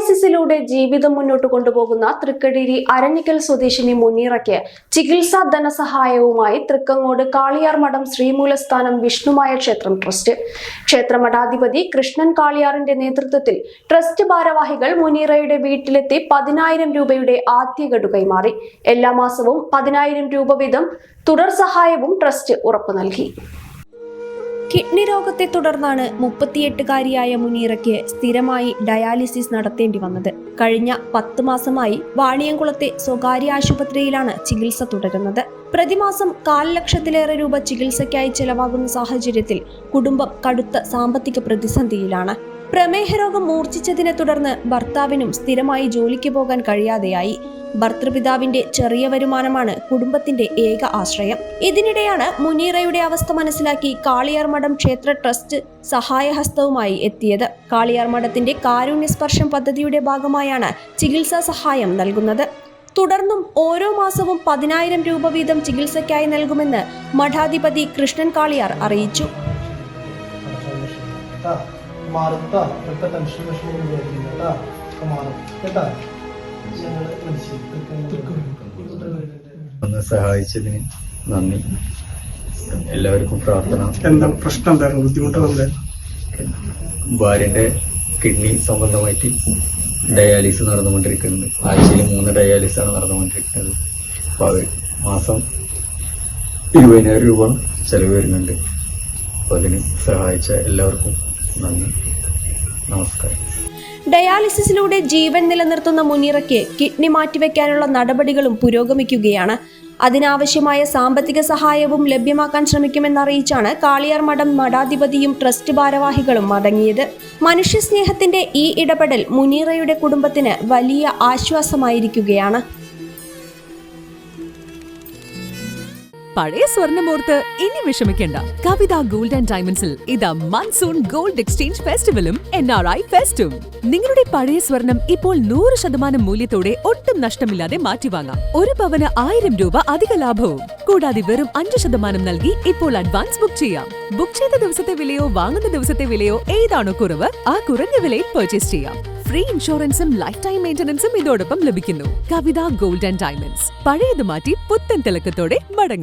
ഡയാലിസിസിലൂടെ ജീവിതം മുന്നോട്ട് കൊണ്ടുപോകുന്ന തൃക്കടിരി അരഞ്ഞിക്കൽ സ്വദേശിനി മുനീറയ്ക്ക് ചികിത്സാ ധനസഹായവുമായി തൃക്കങ്ങോട് കാളിയാർ മഠം ശ്രീമൂലസ്ഥാനം വിഷ്ണുമായ ക്ഷേത്രം ട്രസ്റ്റ് ക്ഷേത്രമഠാധിപതി കൃഷ്ണൻ കാളിയാറിന്റെ നേതൃത്വത്തിൽ ട്രസ്റ്റ് ഭാരവാഹികൾ മുനീറയുടെ വീട്ടിലെത്തി 10,000 രൂപയുടെ ആദ്യ ഗഡു കൈമാറി. എല്ലാ മാസവും 10,000 രൂപ വീതം തുടർ സഹായവും ട്രസ്റ്റ് ഉറപ്പു നൽകി. കിഡ്നി രോഗത്തെ തുടർന്നാണ് 38-കാരിയായ മുനീറയ്ക്ക് സ്ഥിരമായി ഡയാലിസിസ് നടത്തേണ്ടി വന്നത്. കഴിഞ്ഞ 10 മാസമായി വാണിയംകുളത്തെ സ്വകാര്യ ആശുപത്രിയിലാണ് ചികിത്സ തുടരുന്നത്. പ്രതിമാസം 1,4 ലക്ഷത്തിലേറെ രൂപ ചികിത്സയ്ക്കായി ചെലവാകുന്ന സാഹചര്യത്തിൽ കുടുംബം കടുത്ത സാമ്പത്തിക പ്രതിസന്ധിയിലാണ്. പ്രമേഹ രോഗം മൂർച്ഛിച്ചതിനെ തുടർന്ന് ഭർത്താവിനും സ്ഥിരമായി ജോലിക്ക് പോകാൻ കഴിയാതെയായി. ഭർത്തൃപിതാവിന്റെ ചെറിയ വരുമാനമാണ് കുടുംബത്തിന്റെ ഏക ആശ്രയം. ഇതിനിടെയാണ് മുനീറയുടെ അവസ്ഥ മനസ്സിലാക്കി കാളിയാർ മഠം ക്ഷേത്ര ട്രസ്റ്റ് സഹായഹസ്തവുമായി എത്തിയത്. കാളിയാർ മഠത്തിന്റെ കാരുണ്യസ്പർശം പദ്ധതിയുടെ ഭാഗമായാണ് ചികിത്സാ സഹായം നൽകുന്നത്. തുടർന്നും ഓരോ മാസവും 10,000 രൂപ വീതം ചികിത്സയ്ക്കായി നൽകുമെന്ന് മഠാധിപതി കൃഷ്ണൻ കാളിയാർ അറിയിച്ചു. സഹായിച്ചതിന് നന്ദി. എല്ലാവർക്കും പ്രാർത്ഥന. എന്താ പ്രശ്നം? എന്തായിരുന്നു ബുദ്ധിമുട്ട്? ഭാര്യന്റെ കിഡ്നി സംബന്ധമായിട്ട് ഡയാലിസിസ് നടന്നുകൊണ്ടിരിക്കുന്നുണ്ട്. ആഴ്ചയിൽ 3 ഡയാലിസിസ് ആണ് നടന്നുകൊണ്ടിരിക്കുന്നത്. അപ്പോൾ മാസം 20,000 രൂപ ചെലവ് വരുന്നുണ്ട്. അപ്പോൾ അതിന് സഹായിച്ച എല്ലാവർക്കും നന്ദി. നമസ്കാരം. ഡയാലിസിസിലൂടെ ജീവൻ നിലനിർത്തുന്ന മുനീറയ്ക്ക് കിഡ്നി മാറ്റിവെക്കാനുള്ള നടപടികളും പുരോഗമിക്കുകയാണ്. അതിനാവശ്യമായ സാമ്പത്തിക സഹായവും ലഭ്യമാക്കാൻ ശ്രമിക്കുമെന്നറിയിച്ചാണ് കാളിയാർ മഠം മഠാധിപതിയും ട്രസ്റ്റ് ഭാരവാഹികളും മടങ്ങിയത്. മനുഷ്യസ്നേഹത്തിന്റെ ഈ ഇടപെടൽ മുനീറയുടെ കുടുംബത്തിന് വലിയ ആശ്വാസമായിരിക്കുകയാണ്. പഴയ സ്വർണ്ണമോർത്ത് ഇനി വിഷമിക്കേണ്ട. കവിത ഗോൾഡ് ആൻഡ് ഡയമണ്ട്സിൽ ഇതാ മൺസൂൺ ഗോൾഡ് എക്സ്ചേഞ്ച് ഫെസ്റ്റിവലും NRI ഫെസ്റ്റും. നിങ്ങളുടെ പഴയ സ്വർണം ഇപ്പോൾ 100% മൂല്യത്തോടെ ഒട്ടും നഷ്ടമില്ലാതെ മാറ്റിവാങ്ങാം. 1 പവന് 1000 രൂപ അധിക ലാഭവും. കൂടാതെ വെറും 5% നൽകി ഇപ്പോൾ അഡ്വാൻസ് ബുക്ക് ചെയ്യാം. ബുക്ക് ചെയ്ത ദിവസത്തെ വിലയോ വാങ്ങുന്ന ദിവസത്തെ വിലയോ ഏതാണോ കുറവ്, ആ കുറഞ്ഞ വിലയിൽ പർച്ചേസ് ചെയ്യാം. ഫ്രീ ഇൻഷുറൻസും ലൈഫ് ടൈം മെയിന്റനൻസും ഇതോടൊപ്പം ലഭിക്കുന്നു. കവിത ഗോൾഡ് ആൻഡ് ഡയമണ്ട്സ്. പഴയത് മാറ്റി പുത്തൻ തിളക്കത്തോടെ മടങ്ങൂ.